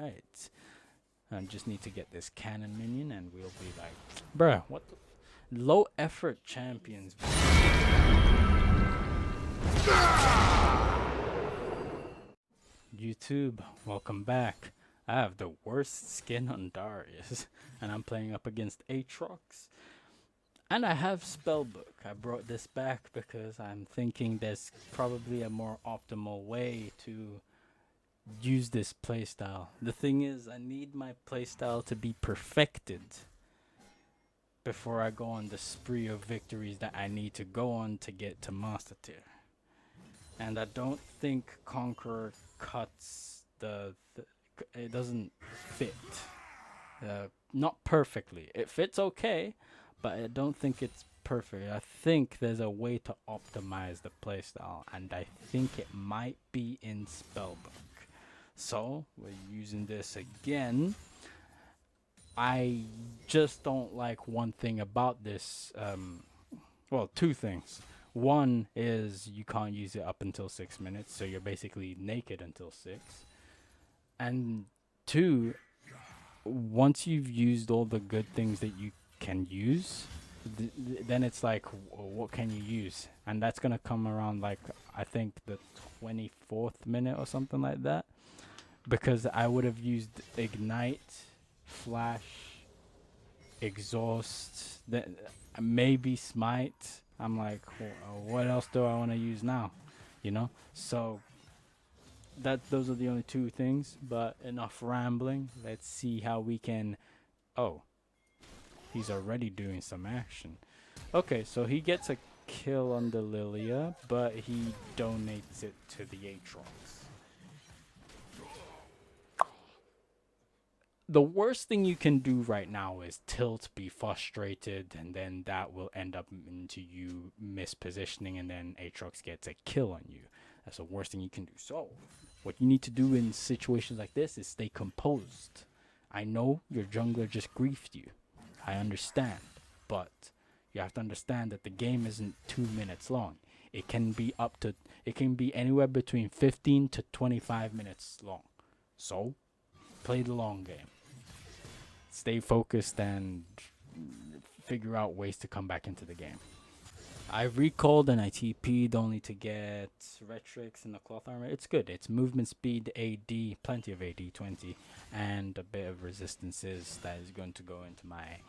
Alright. I just need to get this cannon minion and we'll be like, bruh, what the low effort champions. YouTube, welcome back. I have the worst skin on Darius, and I'm playing up against Aatrox. And I have Spellbook. I brought this back because I'm thinking there's probably a more optimal way to use this playstyle. The thing is, I need my playstyle to be perfected before I go on the spree of victories that I need to go on to get to Master Tier. And I don't think Conqueror cuts it doesn't fit. Not perfectly. It fits okay, but I don't think it's perfect. I think there's a way to optimize the playstyle, and I think it might be in Spellbook. So, we're using this again. I just don't like one thing about this. Well, two things. One is you can't use it up until 6 minutes, so you're basically naked until 6. And two, once you've used all the good things that you can use, then it's like, what can you use? And that's going to come around, like, I think the 24th minute or something like that. Because I would have used Ignite, Flash, Exhaust, then maybe Smite. I'm like, what else do I want to use now? You know? So those are the only two things, but enough rambling. Let's see how we can. Oh, he's already doing some action. Okay, so he gets a kill on the Lilia, but he donates it to the Aatrox. The worst thing you can do right now is tilt, be frustrated, and then that will end up into you mispositioning, and then Aatrox gets a kill on you. That's the worst thing you can do. So, what you need to do in situations like this is stay composed. I know your jungler just griefed you. I understand. But you have to understand that the game isn't 2 minutes long. It can be anywhere between 15 to 25 minutes long. So, play the long game. Stay focused and figure out ways to come back into the game. I recalled and I TP'd only to get Retrix and the cloth armor. It's good. It's movement speed, AD, plenty of AD 20, and a bit of resistances that is going to go into my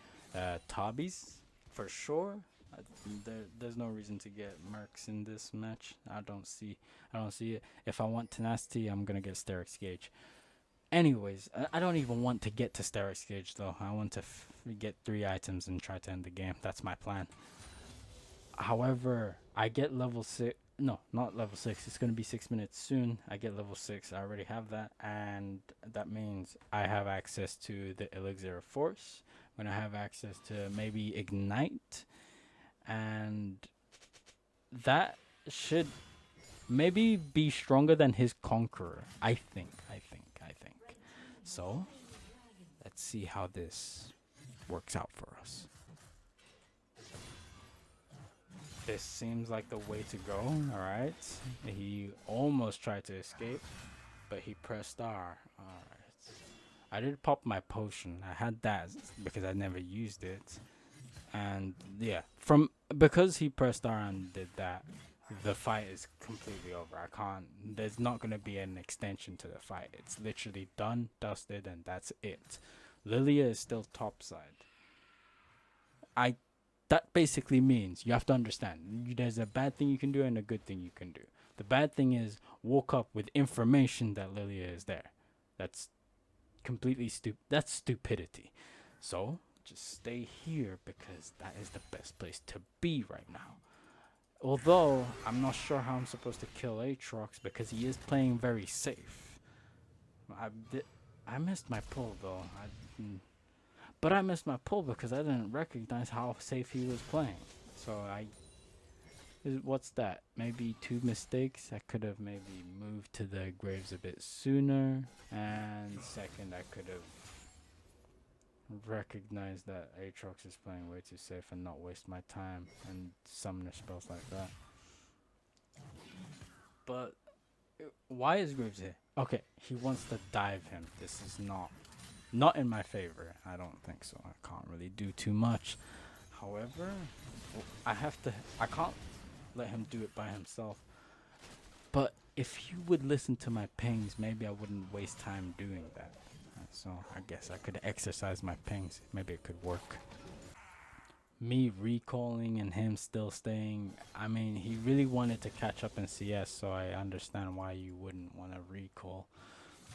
Tabis for sure. There's no reason to get Mercs in this match. I don't see it. If I want tenacity, I'm gonna get Sterex Gauge. Anyways, I don't even want to get to Sterex Gauge though. I want to get 3 items and try to end the game. That's my plan. However, I get level 6. No, not level 6. It's going to be 6 minutes soon. I get level 6. I already have that. And that means I have access to the Elixir of Force. When I have access to maybe Ignite. And that should maybe be stronger than his Conqueror. I think. So, let's see how this works out for us. This seems like the way to go. Alright. He almost tried to escape, but he pressed R. Alright. I did pop my potion. I had that because I never used it. And yeah, because he pressed R and did that, the fight is completely over. There's not going to be an extension to the fight. It's literally done, dusted, and that's it. Lilia is still topside. That basically means you have to understand there's a bad thing you can do and a good thing you can do. The bad thing is woke up with information that Lilia is there. That's completely stupid. That's stupidity. So just stay here because that is the best place to be right now. Although I'm not sure how I'm supposed to kill Aatrox because he is playing very safe. I missed my pull though. But I missed my pull because I didn't recognize how safe he was playing. So what's that? Maybe 2 mistakes. I could have maybe moved to the graves a bit sooner. And second, I could have recognized that Aatrox is playing way too safe and not waste my time and summoner spells like that. But Why is Graves here? Okay, he wants to dive him. This is not in my favor. I don't think so. I can't really do too much. However, I can't let him do it by himself. But if you would listen to my pings, maybe I wouldn't waste time doing that. So I guess I could exercise my pings. Maybe it could work. Me recalling and him still staying. I mean, he really wanted to catch up in CS, so I understand why you wouldn't want to recall.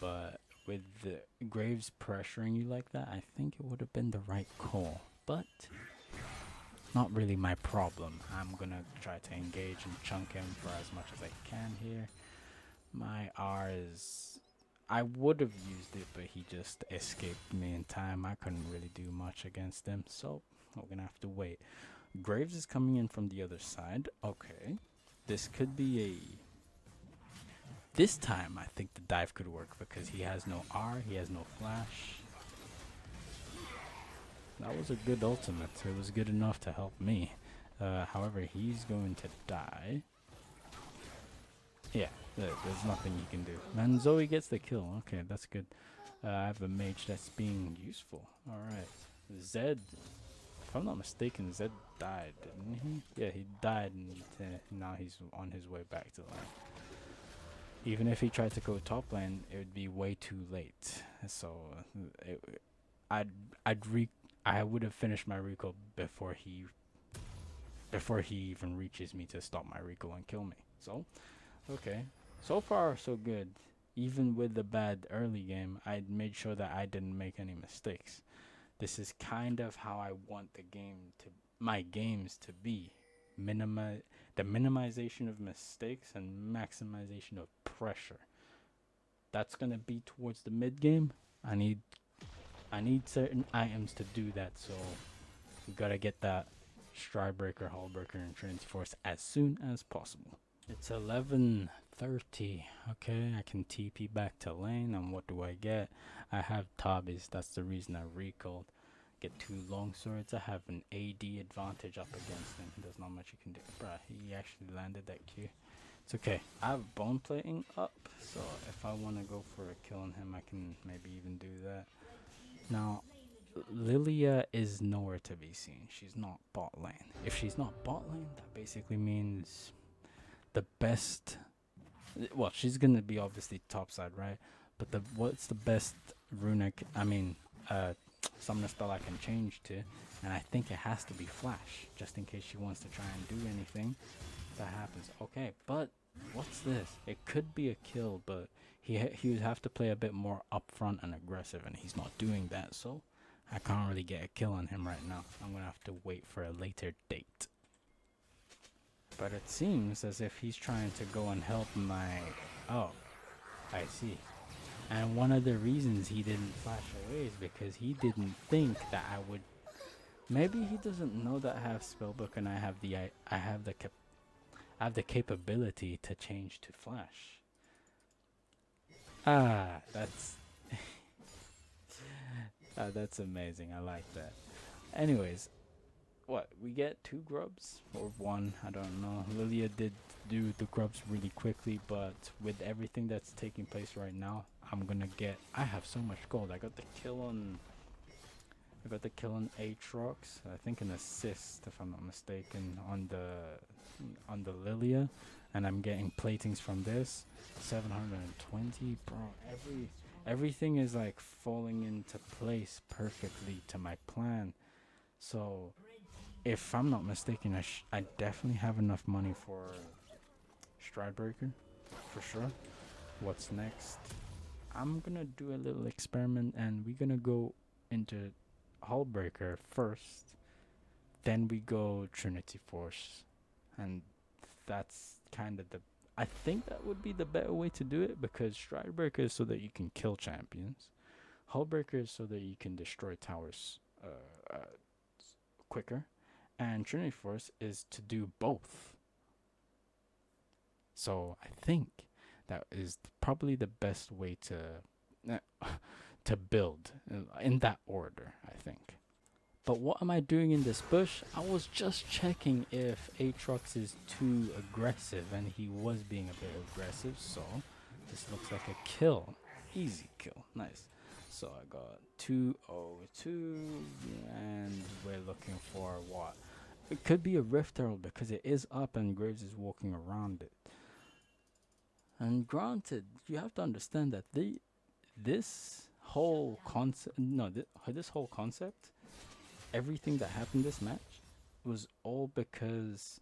But with the Graves pressuring you like that, I think it would have been the right call. But not really my problem. I'm gonna try to engage and chunk him for as much as I can here. My R is... I would have used it, but he just escaped me in time. I couldn't really do much against him, so we're gonna have to wait. Graves is coming in from the other side. Okay. This could be a... This time, I think the dive could work because he has no R, he has no flash. That was a good ultimate. It was good enough to help me. However, he's going to die. Yeah, there's nothing he can do. And Zoe gets the kill. Okay, that's good. I have a mage that's being useful. Alright. Zed, if I'm not mistaken, Zed died, didn't he? Yeah, he died, and now he's on his way back to lane. Even if he tried to go top lane, it would be way too late. So, I would have finished my recall before he even reaches me to stop my recall and kill me. So, okay. So far, so good. Even with the bad early game, I made sure that I didn't make any mistakes. This is kind of how I want my games to be. The minimization of mistakes and maximization of pressure. That's gonna be towards the mid game. I need certain items to do that, so we gotta get that Stride Breaker, Hull Breaker, and Trinity Force as soon as possible. It's 11:30. Okay, I can TP back to lane, and what do I get? I have Tabis. That's the reason I recalled. Get 2 long swords. I have an AD advantage up against him. There's not much you can do. Bruh, he actually landed that Q. It's okay. I have bone plating up, so if I want to go for a kill on him, I can maybe even do that. Now, Lilia is nowhere to be seen. She's not bot lane. If she's not bot lane, that basically means the best... Well, she's going to be obviously top side, right? But what's the best runic... summoner spell I can change to, and I think it has to be Flash, just in case she wants to try and do anything that happens. Okay, but what's this? It could be a kill, but he would have to play a bit more upfront and aggressive, and he's not doing that, so I can't really get a kill on him right now. I'm gonna have to wait for a later date. But it seems as if he's trying to go and help my... Oh, I see. And one of the reasons he didn't flash away is because he didn't think that I would... Maybe he doesn't know that I have spellbook and I have the capability to change to flash. That's that's amazing. I like that. Anyways, what, we get 2 grubs or 1? I don't know. Lilia did do the grubs really quickly, but with everything that's taking place right now, I have so much gold. I got the kill on Aatrox. I think an assist, if I'm not mistaken, on the Lilia, and I'm getting platings from this. 720, bro. Everything is like falling into place perfectly to my plan. So, if I'm not mistaken, I definitely have enough money for Stride Breaker, for sure. What's next? I'm gonna do a little experiment, and we're gonna go into Hull Breaker first. Then we go Trinity Force, and that's kind of I think that would be the better way to do it, because Stride Breaker is so that you can kill champions. Hull Breaker is so that you can destroy towers quicker. And Trinity Force is to do both. So I think that is probably the best way to build in that order, I think. But what am I doing in this bush? I was just checking if Aatrox is too aggressive, and he was being a bit aggressive, so This looks like a kill. Easy kill. Nice. So I got 202, and we're looking for what? It could be a Rift Herald because it is up and Graves is walking around it. And granted, you have to understand that this whole concept, no, this whole concept, everything that happened this match was all because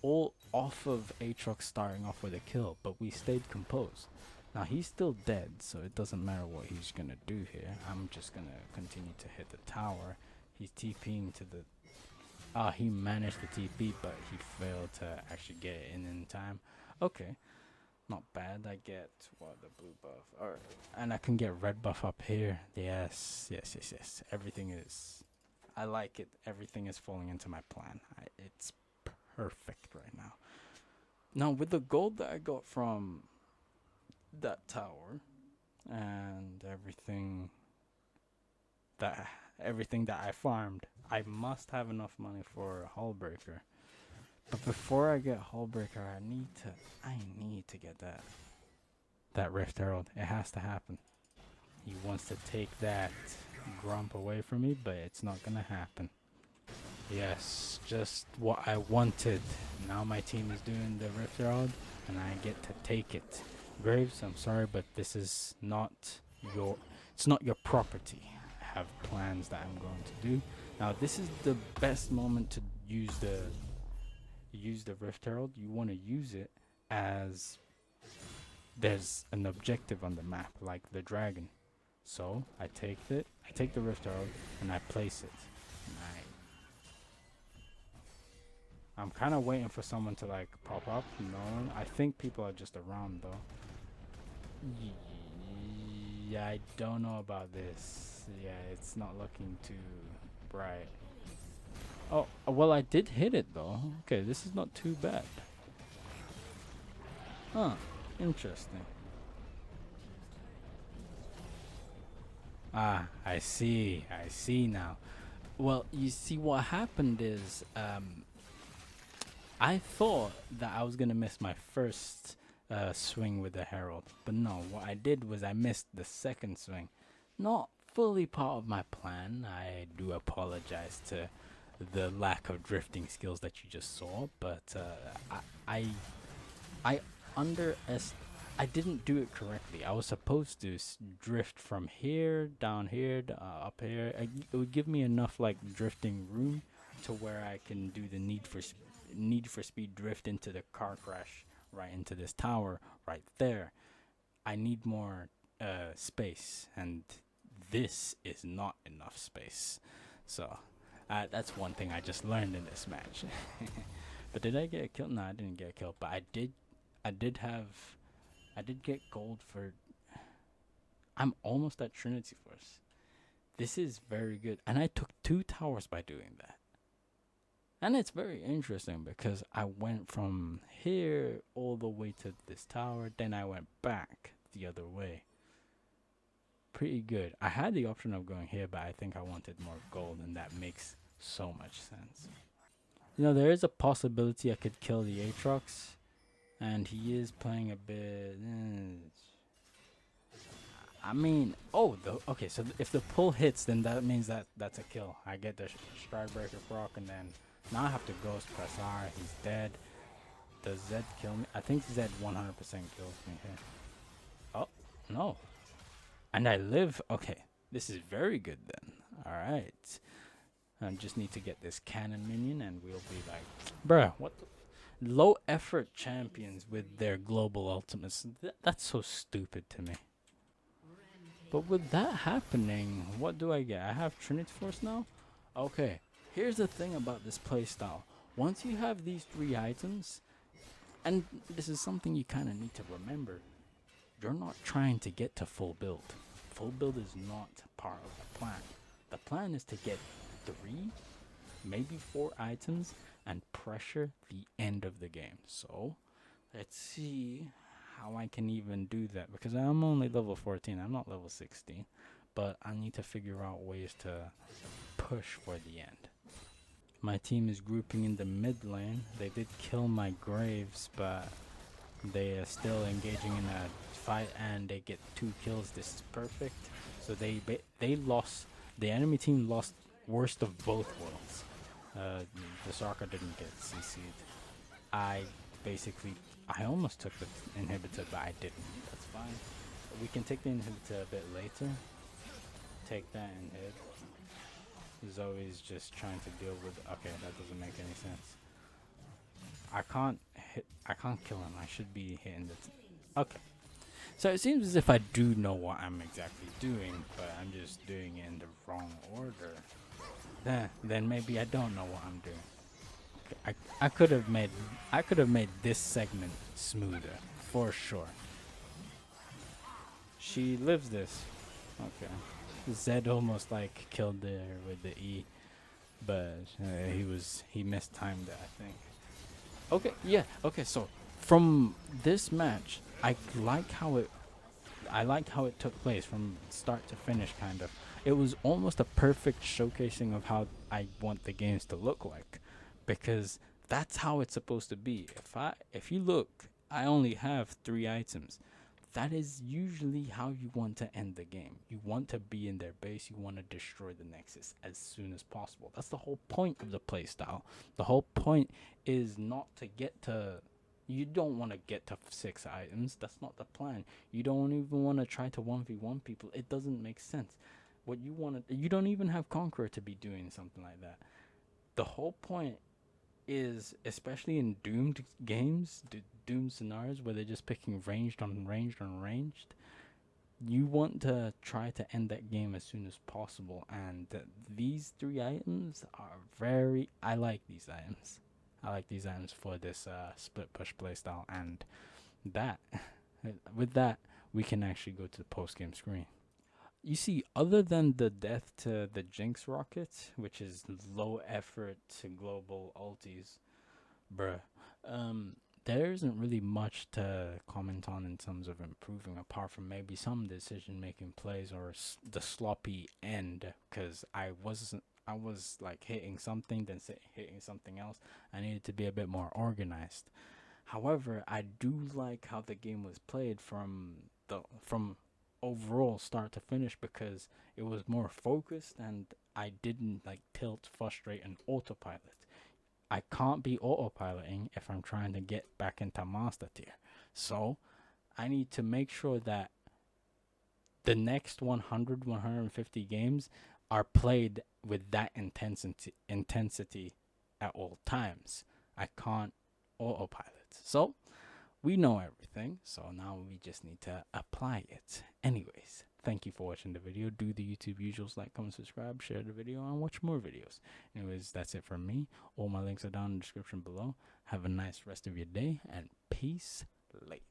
all off of Aatrox starting off with a kill, but we stayed composed. Now he's still dead, so it doesn't matter what he's gonna do here. I'm just gonna continue to hit the tower. He's TPing to the. He managed to TP, but he failed to actually get it in time. Okay, not bad. I get what, the blue buff, alright, and I can get red buff up here. Yes. Everything is. I like it. Everything is falling into my plan. It's perfect right now. Now with the gold that I got from that tower and everything that I farmed, I must have enough money for a Hullbreaker. But before I get Hullbreaker, I need to get that Rift Herald. It has to happen. He wants to take that Grump away from me, but it's not gonna happen. Yes, just what I wanted. Now my team is doing the Rift Herald, and I get to take it. Graves, I'm sorry, but this is not it's not your property. I have plans that I'm going to do. Now this is the best moment to use the Rift Herald. You want to use it as there's an objective on the map, like the dragon. So I take the Rift Herald and I place it. I'm kind of waiting for someone to like pop up. No, I think people are just around though. Yeah, I don't know about this. Yeah, it's not looking too bright. Oh, well, I did hit it though. Okay, this is not too bad. Huh, interesting. Ah, I see now. Well, you see what happened is, I thought that I was gonna miss my first swing with the Herald, but no, what I did was I missed the second swing. Not fully part of my plan. I do apologize to the lack of drifting skills that you just saw, but I I didn't do it correctly. I was supposed to drift from here, down here, up here. It would give me enough like drifting room to where I can do the Need for Speed drift into the car crash right into this tower right there. I need more space, and this is not enough space. So that's one thing I just learned in this match. But did I get a kill? No, I didn't get a kill, but I did get gold for. I'm almost at Trinity Force. This is very good, and I took 2 towers by doing that. And it's very interesting because I went from here all the way to this tower, then I went back the other way. Pretty good. I had the option of going here, but I think I wanted more gold, and that makes so much sense. You know, there is a possibility I could kill the Aatrox, and he is playing a bit. I mean, okay. So if the pull hits, then that means that's a kill. I get the Strikebreaker proc, and then now I have to Ghost press R. He's dead. Does Zed kill me? I think Zed 100% kills me here. Oh no, and I live. Okay, this is very good then. All right, I just need to get this cannon minion, and we'll be like, bruh, what? Low effort champions with their global ultimates. That's so stupid to me. But with that happening, what do I get? I have Trinity Force now? Okay, here's the thing about this playstyle. Once you have these 3 items, and this is something you kind of need to remember, you're not trying to get to full build. Full build is not part of the plan. The plan is to get 3, maybe 4 items and pressure the end of the game. So, let's see how I can even do that, because I'm only level 14. I'm not level 16, but I need to figure out ways to push for the end. My team is grouping in the mid lane. They did kill my Graves, but they are still engaging in a fight and they get 2 kills, this is perfect. So they lost. The enemy team lost worst of both worlds. The Sokka didn't get CC'd. I basically, I almost took the inhibitor, but I didn't. That's fine. We can take the inhibitor a bit later. Take that inhib. Zoe's just trying to deal with. Okay, that doesn't make any sense. I can't hit. I can't kill him. I should be hitting the. Okay. So it seems as if I do know what I'm exactly doing, but I'm just doing it in the wrong order. Then maybe I don't know what I'm doing. I could have made this segment smoother for sure. She lives this. Okay. Zed almost like killed her with the E, but he mistimed it, I think. Okay, yeah. Okay, so from this match, I like how it took place from start to finish, kind of. It was almost a perfect showcasing of how I want the games to look like, because that's how it's supposed to be. If you look, I only have 3 items. That is usually how you want to end the game. You want to be in their base. You want to destroy the Nexus as soon as possible. That's the whole point of the playstyle. The whole point is not to get to. You don't want to get to 6 items. That's not the plan. You don't even want to try to 1v1 people. It doesn't make sense. What you want to. You don't even have Conqueror to be doing something like that. The whole point is, especially in doomed games, doomed scenarios where they're just picking ranged on ranged on ranged, you want to try to end that game as soon as possible. And these 3 items are very. I like these items. I like these items for this split push playstyle, and that with that we can actually go to the post game screen. You see, other than the death to the Jinx rocket, which is low effort to global ultis, bruh, there isn't really much to comment on in terms of improving, apart from maybe some decision making plays or the sloppy end. Because I was like hitting something, then hitting something else. I needed to be a bit more organized. However, I do like how the game was played from overall start to finish, because it was more focused and I didn't like tilt, frustrate, and autopilot. I can't be autopiloting if I'm trying to get back into master tier. So I need to make sure that the next 100, 150 games are played with that intensity at all times. I can't autopilot. So we know everything, so now we just need to apply it. Anyways, thank you for watching the video. Do the YouTube usuals, like, comment, subscribe, share the video, and watch more videos. Anyways, that's it from me. All my links are down in the description below. Have a nice rest of your day, and peace late.